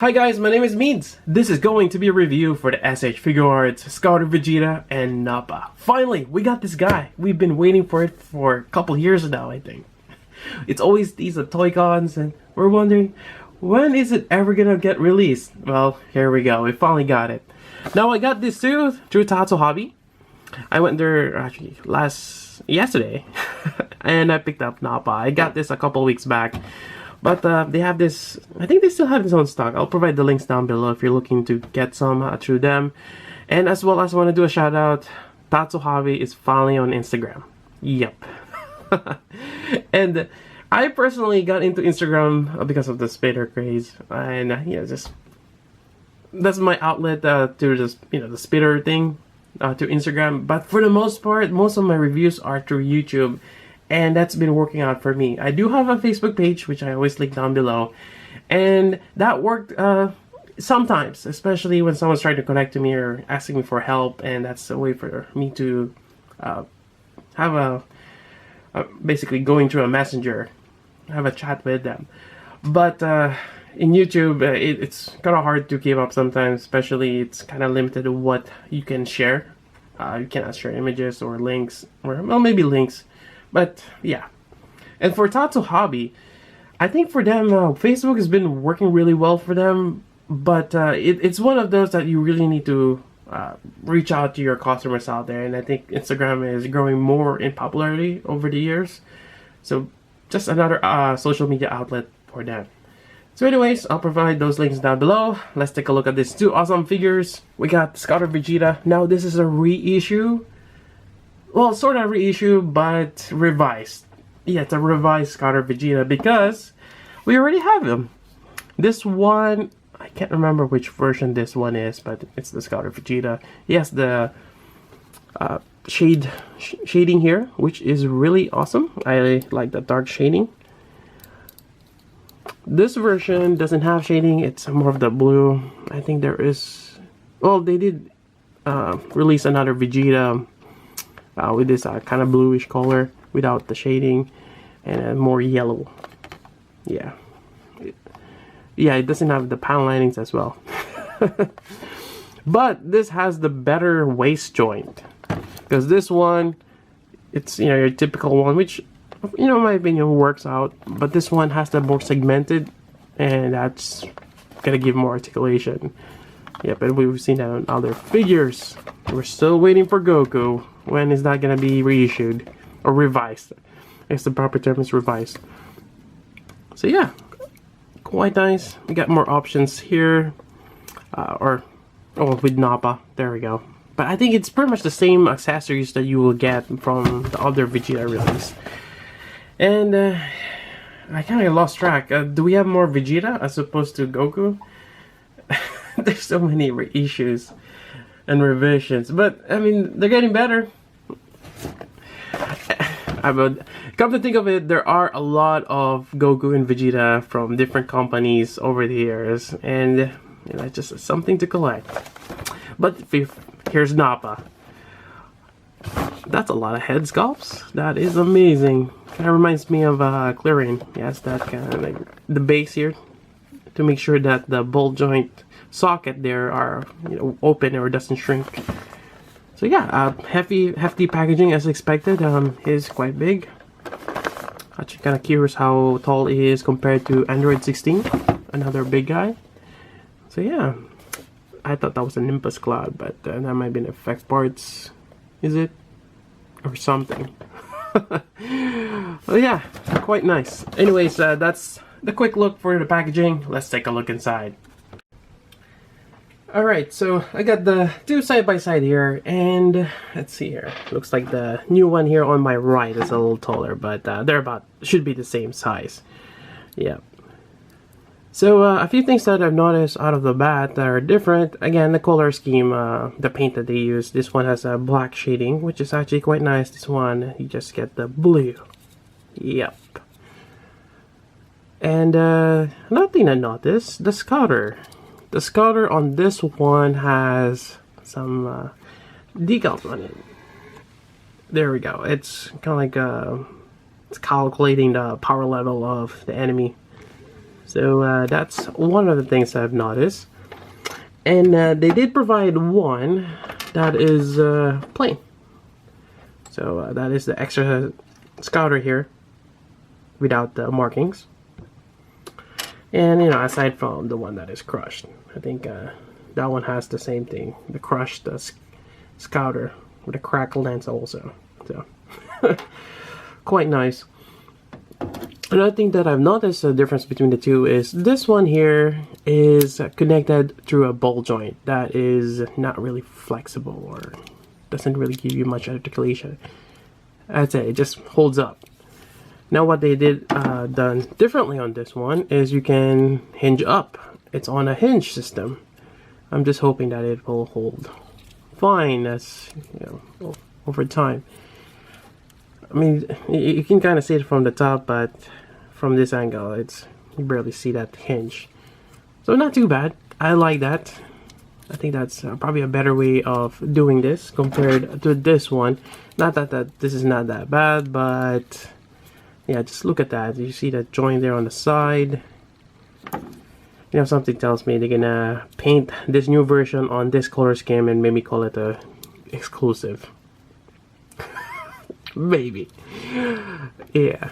Hi guys, my name is Means. This is going to be a review for the SH Figuarts, Scouter Vegeta, and Nappa. Finally, we got this guy. We've been waiting for it for a couple years now, I think. It's always these toy cons, and we're wondering, when is it ever gonna get released? Well, here we go. We finally got it. Now I got this too through Tatsu Hobby. I went there actually yesterday, and I picked up Nappa. I got this a couple weeks back. But they have this, I think they still have this on stock. I'll provide the links down below if you're looking to get some through them. And as well as I want to do a shout out, Tatsu Hobby is finally on Instagram. Yep. And I personally got into Instagram because of the spitter craze. And yeah, just that's my outlet to just, the spitter thing to Instagram. But for the most part, most of my reviews are through YouTube. And that's been working out for me. I do have a Facebook page, which I always link down below. And that worked sometimes, especially when someone's trying to connect to me or asking me for help. And that's a way for me to have basically going through a messenger, have a chat with them. But in YouTube, it's kind of hard to keep up sometimes, especially it's kind of limited to what you can share. You cannot share images or links, or well, maybe links. But yeah, and for Tatsu Hobby, I think for them, Facebook has been working really well for them. But it's one of those that you really need to reach out to your customers out there. And I think Instagram is growing more in popularity over the years. So just another social media outlet for them. So anyways, I'll provide those links down below. Let's take a look at these two awesome figures. We got Scouter Vegeta. Now this is a reissue. Well, sort of reissue, but revised. Yeah, it's a revised Scouter Vegeta because we already have him. This one, I can't remember which version this one is, but it's the Scouter Vegeta. He has the shading here, which is really awesome. I like the dark shading. This version doesn't have shading. It's more of the blue. I think there is... Well, they did release another Vegeta with this kind of bluish color without the shading and more yellow. Yeah, it doesn't have the panel linings as well. But this has the better waist joint, because this one, it's your typical one, which in my opinion works out, but this one has the more segmented, and that's gonna give more articulation. Yep, and we've seen that on other figures. We're still waiting for Goku. When is that gonna be reissued or revised? I guess the proper term is revised. So yeah, quite nice. We got more options here, with Nappa. There we go. But I think it's pretty much the same accessories that you will get from the other Vegeta release. And I kind of lost track. Do we have more Vegeta as opposed to Goku? There's so many reissues and revisions, but I mean, they're getting better. Come to think of it, there are a lot of Goku and Vegeta from different companies over the years, and it's just something to collect. But here's Nappa. That's a lot of head sculpts. That is amazing. Kind of reminds me of Clearing. Yes, that kind of like the base here to make sure that the ball joint socket there are open or doesn't shrink. So yeah, hefty packaging as expected. Is quite big. Actually, kind of curious how tall he is compared to Android 16, another big guy. So yeah, I thought that was a Nimbus Cloud, but that might be an effect parts. Is it? Or something. Well, yeah, quite nice. Anyways, that's the quick look for the packaging. Let's take a look inside. Alright, so I got the two side by side here, and let's see here. Looks like the new one here on my right is a little taller, but they're should be the same size. Yeah. So a few things that I've noticed out of the bat that are different. Again, the color scheme, the paint that they use. This one has a black shading, which is actually quite nice. This one, you just get the blue. Yep. And another thing I noticed, the Scouter. The Scouter on this one has some decals on it. There we go. It's kind of like it's calculating the power level of the enemy. So that's one of the things I've noticed. And they did provide one that is plain. So that is the extra scouter here without the markings. And you know, aside from the one that is crushed, I think that one has the same thing, the crushed scouter with a crackle lens also. So quite nice. Another thing that I've noticed the difference between the two is this one here is connected through a ball joint that is not really flexible or doesn't really give you much articulation. I'd say it just holds up. Now what they did done differently on this one is you can hinge up. It's on a hinge system. I'm just hoping that it will hold fine as you know over time. I mean, you can kind of see it from the top, but from this angle, you barely see that hinge. So not too bad. I like that. I think that's probably a better way of doing this compared to this one. Not that this is not that bad, but yeah, just look at that. You see that joint there on the side. You know, something tells me they're gonna paint this new version on this color scheme and maybe call it a exclusive. Maybe. Yeah.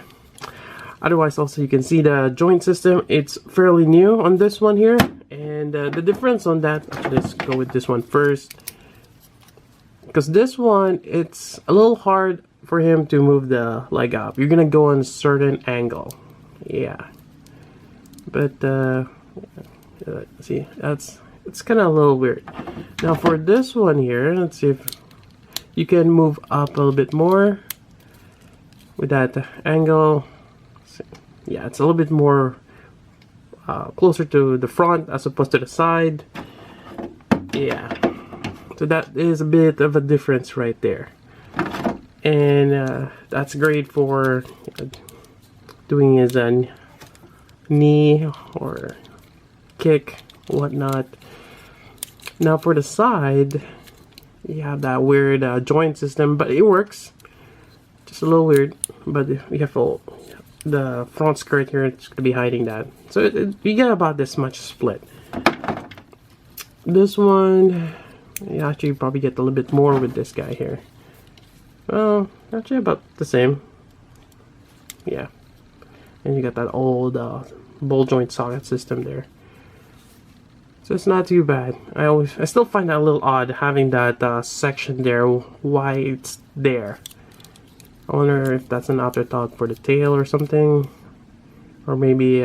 Otherwise, also you can see the joint system. It's fairly new on this one here, and the difference on that. Actually, let's go with this one first, because this one it's a little hard for him to move the leg up. You're gonna go on a certain angle. Yeah. But see, it's kind of a little weird. Now for this one here, let's see if you can move up a little bit more with that angle. Yeah, it's a little bit more closer to the front as opposed to the side. Yeah, so that is a bit of a difference right there, and that's great for doing his knee or kick, whatnot. Now for the side, you have that weird joint system, but it works. Just a little weird, but you have the front skirt here, it's going to be hiding that. So you get about this much split. This one, you actually probably get a little bit more with this guy here. Well, actually about the same. Yeah. And you got that old ball joint socket system there. So it's not too bad. I still find that a little odd having that section there, why it's there. I wonder if that's an afterthought for the tail or something, or maybe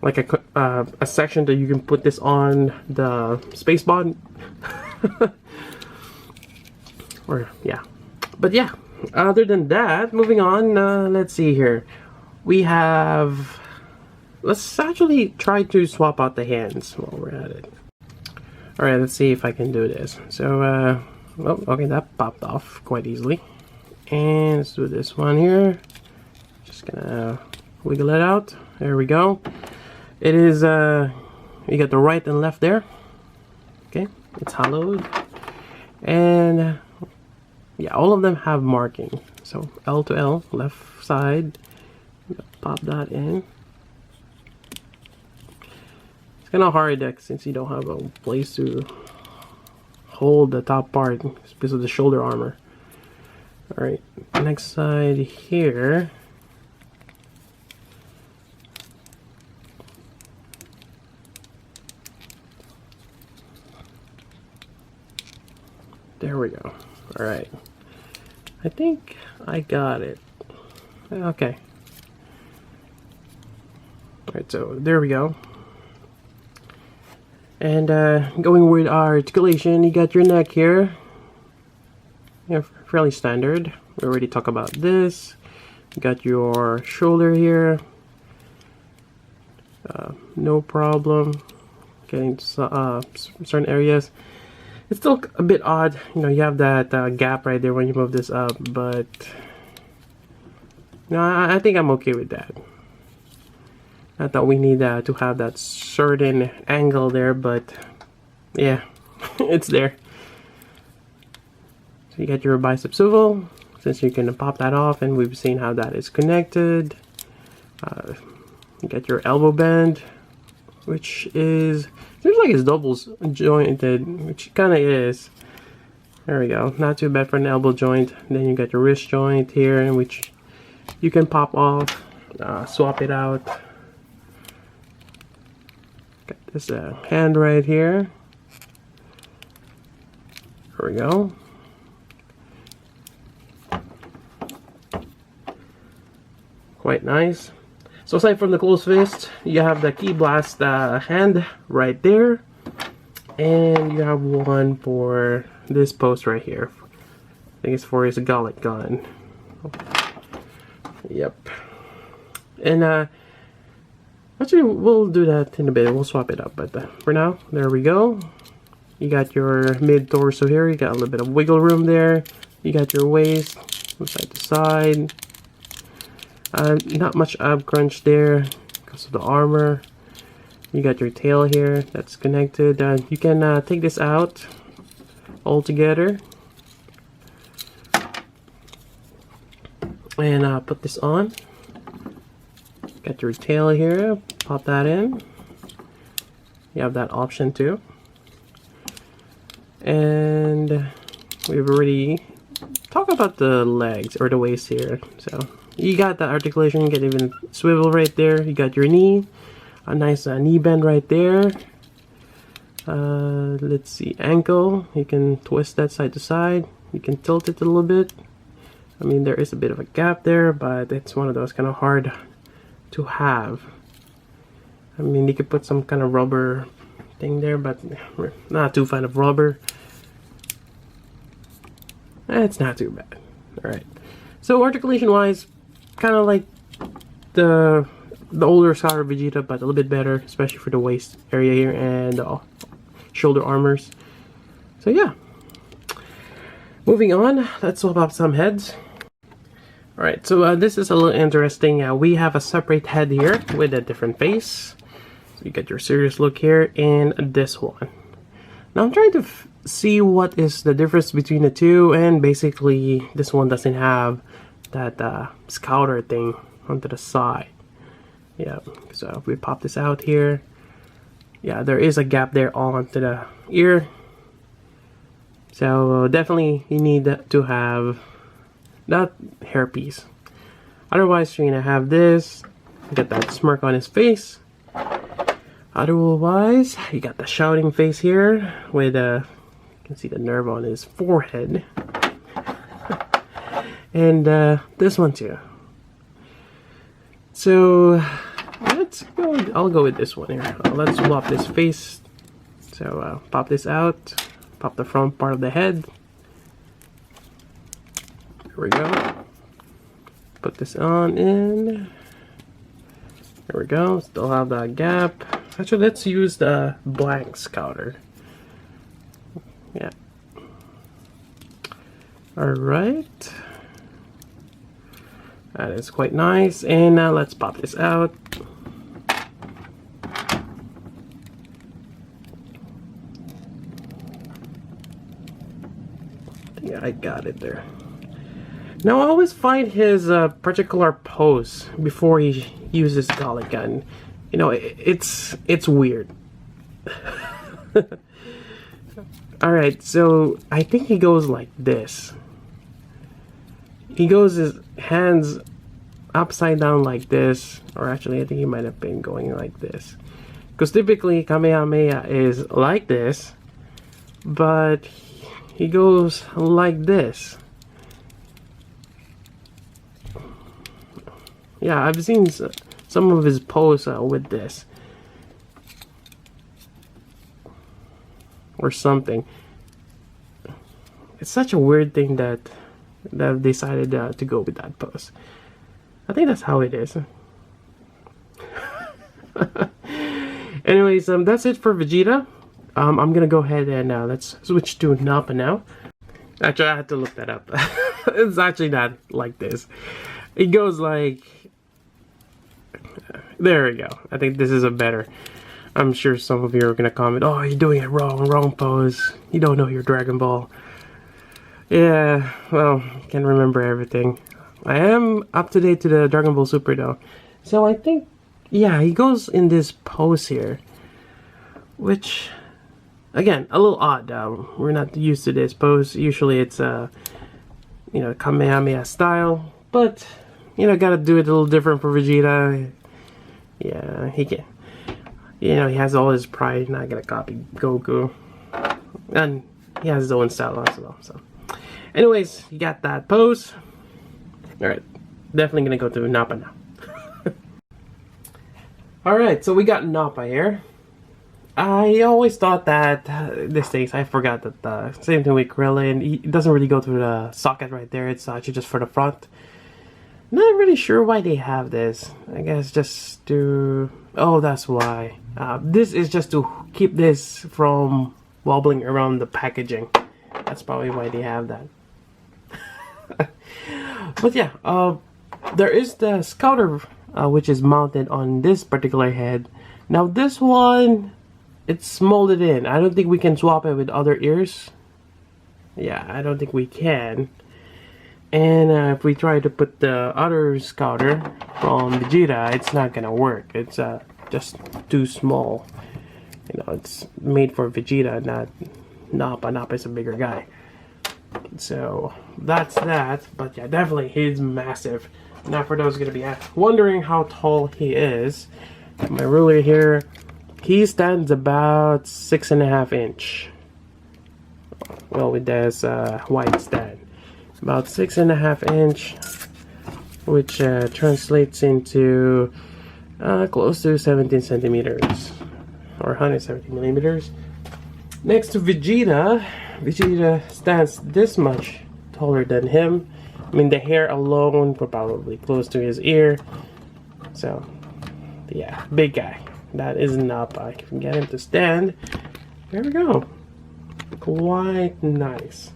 like a section that you can put this on the space bond. Or yeah, but yeah. Other than that, moving on. Let's see here. We have. Let's actually try to swap out the hands while we're at it. All right, let's see if I can do this. So, oh, okay, that popped off quite easily. And let's do this one here. Just gonna wiggle it out. There we go. It is you got the right and left there. Okay, it's hollowed, and yeah, all of them have marking. So L to L, left side. Pop that in. It's kind of hard since you don't have a place to hold the top part because of the shoulder armor. Alright, next side here. There we go. Alright. I think I got it. Okay. Alright, so there we go. And going with our articulation, you got your neck here. Yeah, fairly standard. We already talked about this. You got your shoulder here. No problem. Getting to certain areas. It's still a bit odd. You know, you have that gap right there when you move this up, but no, I think I'm okay with that. I thought we need to have that certain angle there, but yeah, it's there. So you got your bicep swivel, since you can pop that off, and we've seen how that is connected. You got your elbow band, which is, seems like it's double jointed, which kind of is. There we go. Not too bad for an elbow joint. Then you got your wrist joint here, which you can pop off, swap it out. Got this hand right here. There we go. Quite nice. So aside from the closed fist, you have the key blast hand right there, and you have one for this post right here. I think it's for his gullet gun. Yep. And actually we'll do that in a bit. We'll swap it up, but for now, there we go. You got your mid torso here. You got a little bit of wiggle room there. You got your waist from side to side. Not much ab crunch there because of the armor. You got your tail here that's connected. You can take this out all together and put this on. Got your tail here, pop that in. You have that option too. And we've already talked about the legs or the waist here. So you got the articulation, you can even swivel right there. You got your knee, a nice knee bend right there. Let's see, ankle, you can twist that side to side. You can tilt it a little bit. I mean, there is a bit of a gap there, but it's one of those kind of hard to have. I mean, you could put some kind of rubber thing there, but we're not too fan of rubber. It's not too bad. Alright, so articulation wise, kind of like the older Scouter Vegeta, but a little bit better, especially for the waist area here and shoulder armors. So yeah, moving on, let's swap up some heads. Alright, so this is a little interesting. We have a separate head here with a different face. So you get your serious look here and this one. Now I'm trying to see what is the difference between the two, and basically this one doesn't have that scouter thing onto the side. Yeah, so if we pop this out here, yeah, there is a gap there onto the ear. So definitely you need to have that hairpiece. Otherwise you're gonna have this, you got that smirk on his face. Otherwise you got the shouting face here with you can see the nerve on his forehead. And this one too. So let's go, I'll go with this one here. Let's swap this face. So pop this out, pop the front part of the head. There we go. Put this on in. There we go. Still have that gap. Actually, let's use the blank scouter. Yeah. Alright. That is quite nice. And now let's pop this out. Yeah, I got it there. Now I always find his particular pose before he uses gullet gun. You know, it's weird. Alright, so I think he goes like this. He goes his hands upside down like this, or actually I think he might have been going like this. Because typically Kamehameha is like this, but he goes like this. Yeah, I've seen some of his pose with this. Or something. It's such a weird thing that I've decided to go with that pose. I think that's how it is. Anyways, that's it for Vegeta. I'm gonna go ahead and let's switch to Nappa now. Actually, I had to look that up. It's actually not like this. It goes like... There we go. I think this is a better... I'm sure some of you are gonna comment, oh, you're doing it wrong pose. You don't know your Dragon Ball. Yeah, well, can't remember everything. I am up to date to the Dragon Ball Super though. So I think yeah, he goes in this pose here, which, again, a little odd. We're not used to this pose. Usually it's you know, Kamehameha style, but you know, gotta do it a little different for Vegeta. Yeah, he can. You know, he has all his pride. Not gonna copy Goku, and he has his own style as well. So, anyways, you got that pose. All right, definitely gonna go to Nappa now. All right, so we got Nappa here. I always thought that these days, I forgot that same thing with Krillin. It doesn't really go through the socket right there. It's actually just for the front. Not really sure why they have this. I guess just to... Oh, that's why. This is just to keep this from wobbling around the packaging. That's probably why they have that. But yeah, there is the scouter, which is mounted on this particular head. Now this one, it's molded in. I don't think we can swap it with other ears. Yeah, I don't think we can. And if we try to put the other scouter from Vegeta, it's not gonna work. It's just too small. You know, it's made for Vegeta, not Nappa. Nappa is a bigger guy. So that's that. But yeah, definitely he's massive. Now for those gonna be wondering how tall he is, my ruler here, he stands about 6.5 inches. Well, with this wide stand. About 6.5 inches, which translates into close to 17 centimeters or 170 millimeters. Next to Vegeta, Vegeta stands this much taller than him. I mean, the hair alone were probably close to his ear. So, yeah, big guy. That is Nappa. If we can get him to stand, there we go. Quite nice.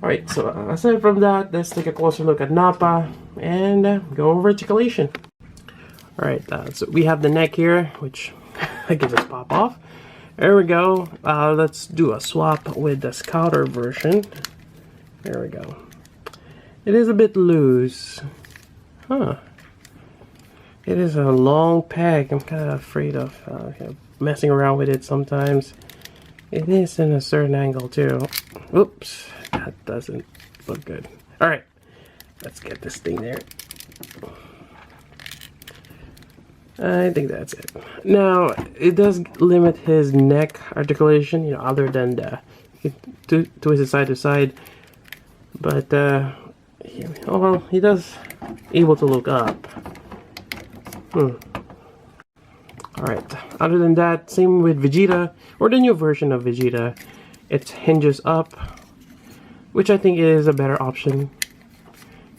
Alright, so aside from that, let's take a closer look at Nappa and go over articulation. Alright, so we have the neck here, which I can just pop off. There we go. Let's do a swap with the Scouter version. There we go. It is a bit loose. Huh. It is a long peg. I'm kind of afraid of messing around with it sometimes. It is in a certain angle too. Oops. That doesn't look good. Alright, let's get this thing there. I think that's it. Now, it does limit his neck articulation, you know, other than the twist it side to side. But, oh well, he does able to look up. Alright, other than that, same with Vegeta, or the new version of Vegeta. It hinges up, which I think is a better option.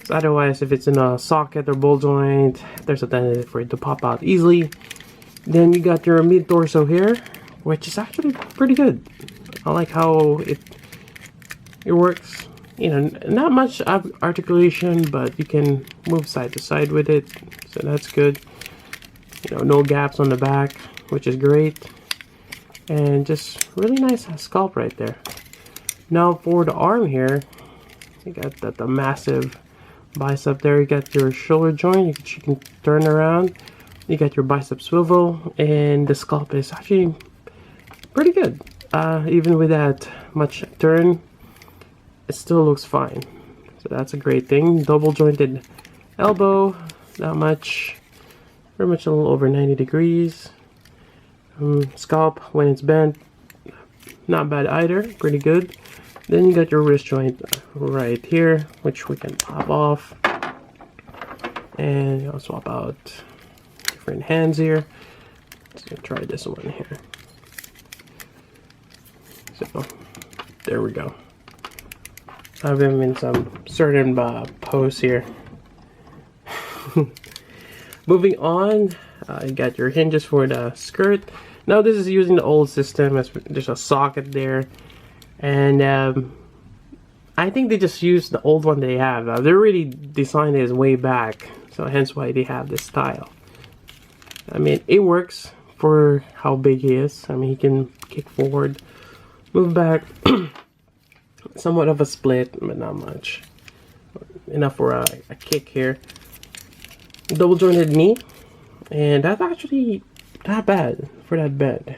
Otherwise, if it's in a socket or ball joint, there's a tendency for it to pop out easily. Then you got your mid-torso here, which is actually pretty good. I like how it works. You know, not much articulation, but you can move side to side with it, so that's good. You know, no gaps on the back, which is great. And just really nice sculpt right there. Now for the arm here, you got the massive bicep there. You got your shoulder joint, which you can turn around. You got your bicep swivel, and the sculpt is actually pretty good. Even with that much turn, it still looks fine. So that's a great thing. Double jointed elbow, not much, pretty much a little over 90 degrees. Scalp when it's bent, not bad either, pretty good. Then you got your wrist joint right here, which we can pop off. And I'll swap out different hands here. Let's try this one here. So, there we go. I have him in some certain pose here. Moving on, you got your hinges for the skirt. Now this is using the old system. There's a socket there. And I think they just used the old one they have. They really designed this way back, so hence why they have this style. I mean, it works for how big he is. I mean, he can kick forward, move back, somewhat of a split, but not much. Enough for a kick here. Double jointed knee. And that's actually not bad for that bed.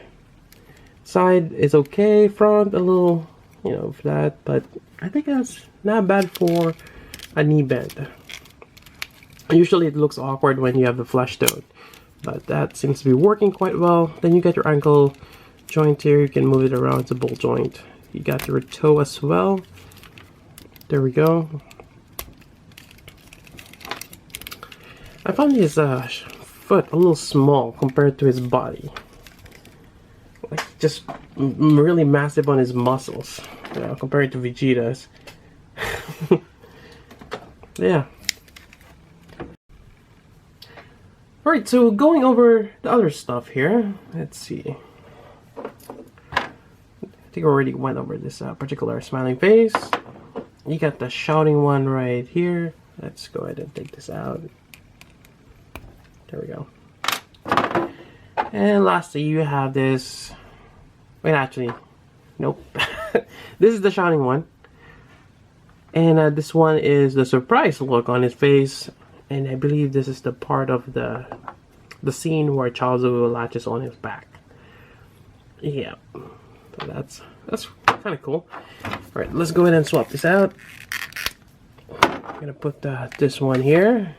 Side is okay, front a little, you know, flat, but I think that's not bad for a knee bend. Usually it looks awkward when you have the flush tone, but that seems to be working quite well. Then you got your ankle joint here, you can move it around, it's a ball joint. You got your toe as well. There we go. I found his foot a little small compared to his body. Like just really massive on his muscles, you know, compared to Vegeta's. Yeah. Alright, so going over the other stuff here. Let's see. I think I already went over this particular smiling face. You got the shouting one right here. Let's go ahead and take this out. There we go. And lastly, you have this. Wait, actually, nope. This is the shouting one. And this one is the surprise look on his face. And I believe this is the part of the scene where Chaozu latches on his back. Yeah, so that's kind of cool. All right, let's go ahead and swap this out. I'm gonna put this one here.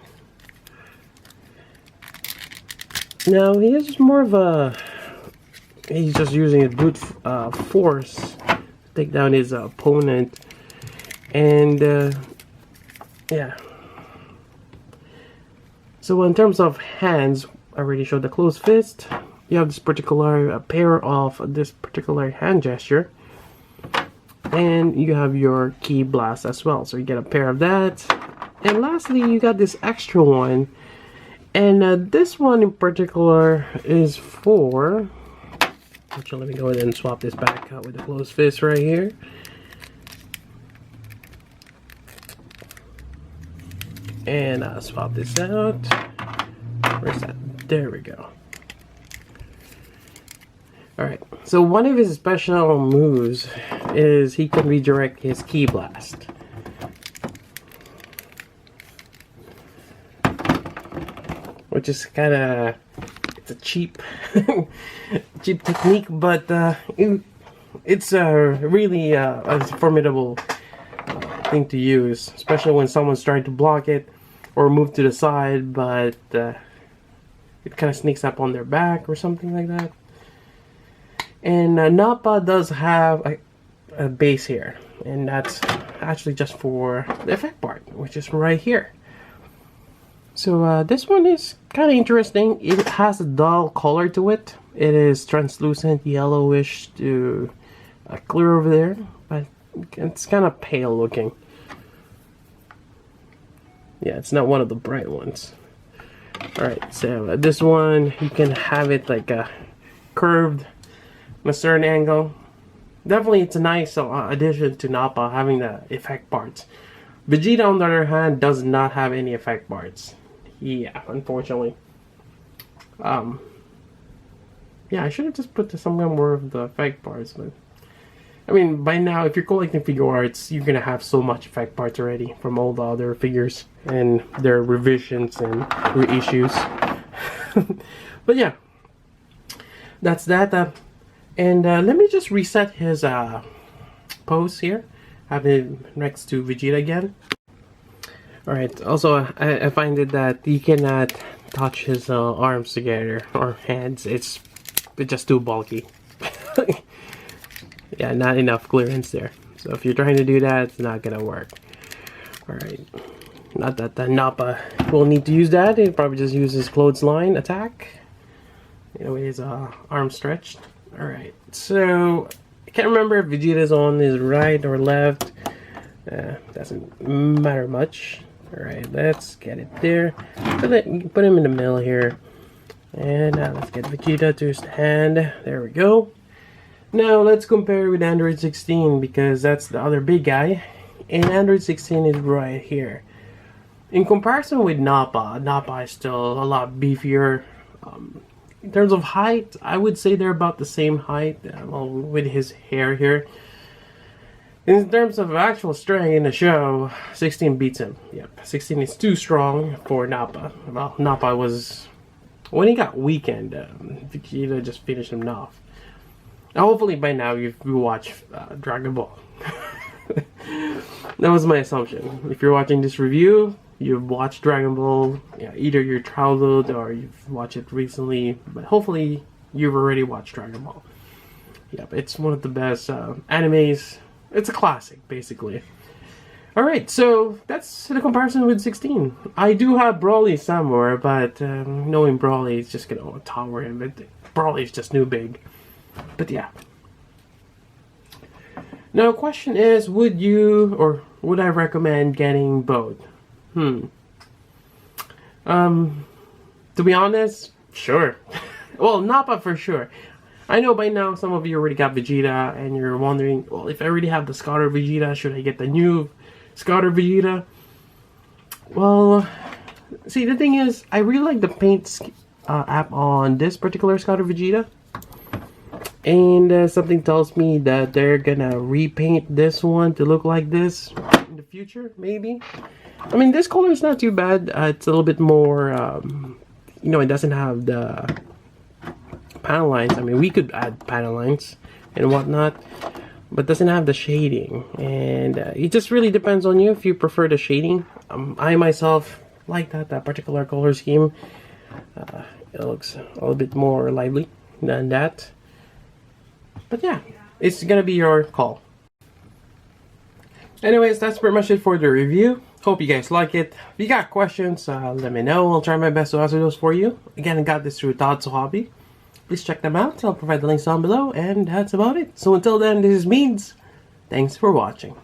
Now he is more of a. He's just using his brute force to take down his opponent, and yeah. So in terms of hands, I already showed the closed fist. You have this particular pair of this particular hand gesture, and you have your key blast as well. So you get a pair of that, and lastly, you got this extra one, and this one in particular is for. Actually, let me go ahead and swap this back out with the closed fist right here. And I'll swap this out. Where's that? There we go. Alright, so one of his special moves is he can redirect his key blast. Which is kind of, it's a cheap, cheap technique, but it's really a formidable thing to use, especially when someone's trying to block it or move to the side, but it kind of sneaks up on their back or something like that. And Nappa does have a base here, and that's actually just for the effect part, which is right here. So this one is kind of interesting. It has a dull color to it. It is translucent yellowish to clear over there, but it's kind of pale looking. Yeah, it's not one of the bright ones. Alright, so this one, you can have it like a curved on a certain angle. Definitely it's a nice addition to Nappa having the effect parts. Vegeta on the other hand does not have any effect parts. Yeah, unfortunately. Yeah, I should have just put some more of the effect parts, but I mean, by now, if you're collecting Figuarts, you're gonna have so much effect parts already from all the other figures and their revisions and reissues. But yeah, that's that. And let me just reset his pose here. Have him next to Vegeta again. Alright, also I find it that you cannot touch his arms together or hands. It's just too bulky. Yeah, not enough clearance there. So if you're trying to do that, it's not gonna work. Alright. Not that the Nappa will need to use that. He'll probably just use his clothesline attack. You know, with his arm stretched. Alright, so I can't remember if Vegeta's on his right or left. Doesn't matter much. Alright, let's get it there. Put him in the middle here. And let's get Vegeta to stand. There we go. Now let's compare with Android 16 because that's the other big guy. And Android 16 is right here. In comparison with Nappa, Nappa is still a lot beefier. In terms of height, I would say they're about the same height, well, with his hair here. In terms of actual strength in the show, 16 beats him. Yep, 16 is too strong for Nappa. Well, Nappa was when he got weakened, Vegeta just finished him off. Now, hopefully by now you've watched Dragon Ball. That was my assumption. If you're watching this review, you've watched Dragon Ball, yeah, either your childhood or you've watched it recently, but hopefully you've already watched Dragon Ball. Yep, it's one of the best animes. It's a classic, basically. Alright, so that's the comparison with 16. I do have Broly somewhere, but knowing Broly is just going to tower him. But Broly is just new big. But yeah. Now, question is, would you, or would I recommend getting both? To be honest, sure. Well, Nappa for sure. I know by now some of you already got Vegeta, and you're wondering, well, if I already have the Scouter Vegeta, should I get the new Scouter Vegeta? Well, see, the thing is, I really like the paint app on this particular Scouter Vegeta. And something tells me that they're gonna repaint this one to look like this in the future, maybe. I mean, this color is not too bad. It's a little bit more, you know, it doesn't have the panel lines. I mean, we could add panel lines and whatnot, but doesn't have the shading. And it just really depends on you if you prefer the shading. I myself like that particular color scheme. It looks a little bit more lively than that. But yeah, it's gonna be your call. Anyways, that's pretty much it for the review. Hope you guys like it. If you got questions, let me know. I'll try my best to answer those for you. Again, I got this through Todd's Hobby. Please check them out. I'll provide the links down below. And that's about it. So until then, this is Means. Thanks for watching.